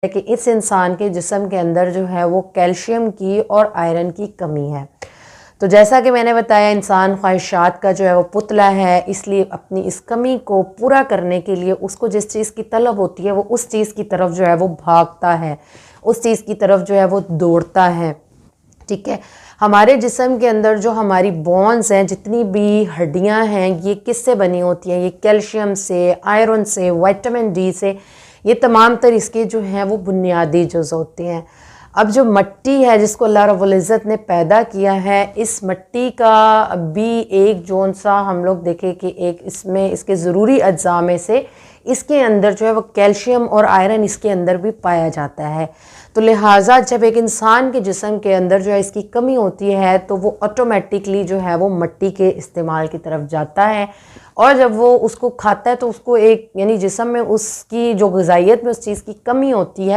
है कि इस इंसान के जिस्म के अंदर जो है वो कैल्शियम की और आयरन की कमी है। तो जैसा कि मैंने बताया, इंसान ख्वाहिशात का जो है वो पुतला है, इसलिए अपनी इस कमी को पूरा करने के लिए उसको जिस चीज़ की तलब होती है वो उस चीज़ की तरफ जो है वो भागता है, उस चीज़ की तरफ जो है वो दौड़ता है। ठीक है, हमारे जिस्म के अंदर जो हमारी बोन्स हैं, जितनी भी हड्डियां हैं, ये किससे बनी होती हैं? ये कैल्शियम से, आयरन से, विटामिन डी से, ये तमाम तर इसके जो हैं वो बुनियादी जुज़ होते हैं। अब जो मिट्टी है जिसको अल्लाह रब्बुल इज़्ज़त ने पैदा किया है, इस मिट्टी का भी एक जोन सा हम लोग देखें कि एक इसमें इसके ज़रूरी अज्जा में से इसके अंदर जो है वो कैल्शियम और आयरन इसके अंदर भी पाया जाता है। तो लिहाजा जब एक इंसान के जिस्म के अंदर जो है इसकी कमी होती है तो वो ऑटोमेटिकली जो है वो मिट्टी के इस्तेमाल की तरफ जाता है, और जब वो उसको खाता है तो उसको एक यानी जिस्म में उसकी जो ग़िज़ाइयत में उस चीज़ की कमी होती है